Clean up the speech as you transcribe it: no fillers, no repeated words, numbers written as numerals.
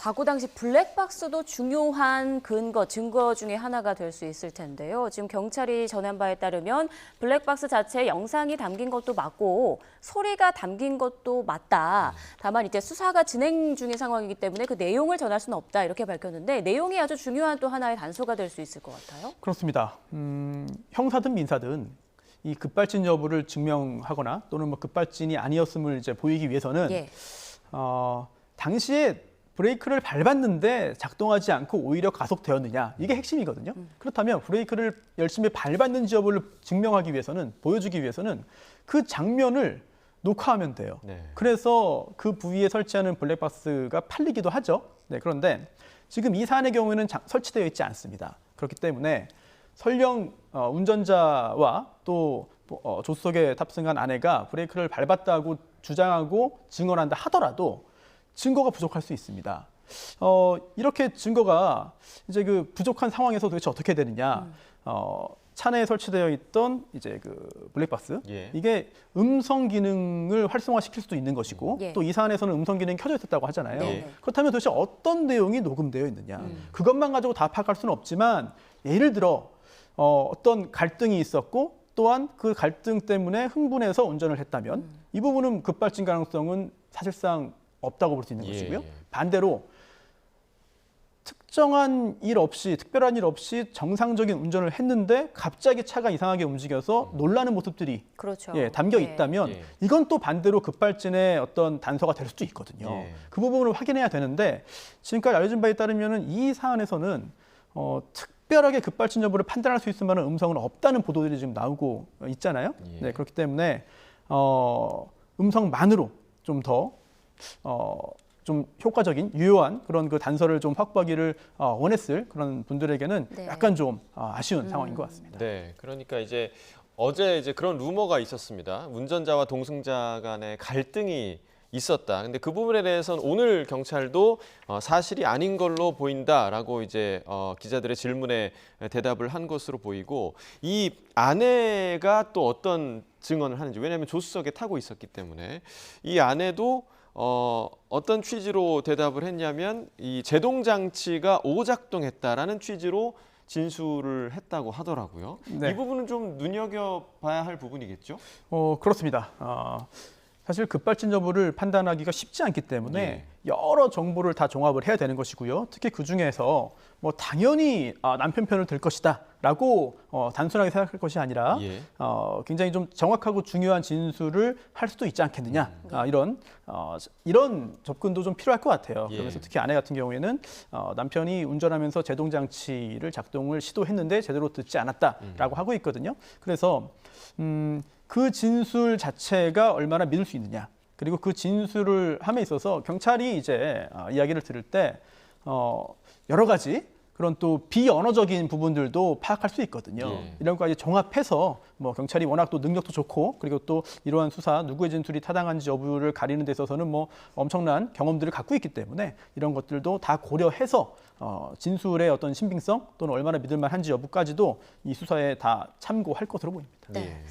사고 당시 블랙박스도 중요한 증거 중에 하나가 될 수 있을 텐데요. 지금 경찰이 전한 바에 따르면 블랙박스 자체에 영상이 담긴 것도 맞고 소리가 담긴 것도 맞다. 다만 이제 수사가 진행 중인 상황이기 때문에 그 내용을 전할 수는 없다 이렇게 밝혔는데 내용이 아주 중요한 또 하나의 단서가 될 수 있을 것 같아요. 그렇습니다. 형사든 민사든 이 급발진 여부를 증명하거나 또는 뭐 급발진이 아니었음을 이제 보이기 위해서는 예. 당시에 브레이크를 밟았는데 작동하지 않고 오히려 가속되었느냐 이게 핵심이거든요. 그렇다면 브레이크를 열심히 밟았는지 여부를 증명하기 위해서는 보여주기 위해서는 그 장면을 녹화하면 돼요. 네. 그래서 그 부위에 설치하는 블랙박스가 팔리기도 하죠. 네, 그런데 지금 이 사안의 경우에는 설치되어 있지 않습니다. 그렇기 때문에 설령 운전자와 또 조수석에 탑승한 아내가 브레이크를 밟았다고 주장하고 증언한다 하더라도 증거가 부족할 수 있습니다. 이렇게 증거가 이제 그 부족한 상황에서 도대체 어떻게 되느냐? 차 내에 설치되어 있던 이제 그 블랙박스 예. 이게 음성 기능을 활성화시킬 수도 있는 것이고 예. 또 이 사안에서는 음성 기능이 켜져 있었다고 하잖아요. 네. 그렇다면 도대체 어떤 내용이 녹음되어 있느냐? 그것만 가지고 다 파악할 수는 없지만 예를 들어 어떤 갈등이 있었고 또한 그 갈등 때문에 흥분해서 운전을 했다면 이 부분은 급발진 가능성은 사실상 없다고 볼 수 있는 예, 것이고요. 예. 반대로 특별한 일 없이 정상적인 운전을 했는데 갑자기 차가 이상하게 움직여서 놀라는 모습들이 그렇죠. 담겨 예. 있다면 예. 이건 또 반대로 급발진의 어떤 단서가 될 수도 있거든요. 예. 그 부분을 확인해야 되는데 지금까지 알려진 바에 따르면 이 사안에서는 특별하게 급발진 여부를 판단할 수 있을 만한 음성은 없다는 보도들이 지금 나오고 있잖아요. 예. 네, 그렇기 때문에 음성만으로 좀 더 좀 효과적인 유효한 그런 그 단서를 좀 확보하기를 원했을 그런 분들에게는 네. 약간 좀 아쉬운 상황인 것 같습니다. 네, 그러니까 어제 그런 루머가 있었습니다. 운전자와 동승자 간의 갈등이 있었다. 근데 그 부분에 대해서는 오늘 경찰도 사실이 아닌 걸로 보인다라고 기자들의 질문에 대답을 한 것으로 보이고 이 아내가 또 어떤 증언을 하는지 왜냐하면 조수석에 타고 있었기 때문에 이 아내도 어떤 취지로 대답을 했냐면 이 제동 장치가 오작동했다라는 취지로 진술을 했다고 하더라고요. 네. 이 부분은 좀 눈여겨봐야 할 부분이겠죠? 그렇습니다. 사실 급발진 여부를 판단하기가 쉽지 않기 때문에 예. 여러 정보를 다 종합을 해야 되는 것이고요. 특히 그 중에서 뭐 당연히 남편 편을 들 것이다라고 단순하게 생각할 것이 아니라 예. 굉장히 좀 정확하고 중요한 진술을 할 수도 있지 않겠느냐 이런 접근도 좀 필요할 것 같아요. 예. 그래서 특히 아내 같은 경우에는 남편이 운전하면서 제동 장치를 작동을 시도했는데 제대로 듣지 않았다라고 하고 있거든요. 그래서 그 진술 자체가 얼마나 믿을 수 있느냐. 그리고 그 진술을 함에 있어서 경찰이 이제 이야기를 들을 때 여러 가지 그런 또 비언어적인 부분들도 파악할 수 있거든요. 예. 이런 것까지 종합해서 뭐 경찰이 워낙 또 능력도 좋고 그리고 또 이러한 수사 누구의 진술이 타당한지 여부를 가리는 데 있어서는 뭐 엄청난 경험들을 갖고 있기 때문에 이런 것들도 다 고려해서 진술의 어떤 신빙성 또는 얼마나 믿을 만한지 여부까지도 이 수사에 다 참고할 것으로 보입니다. 네. 예.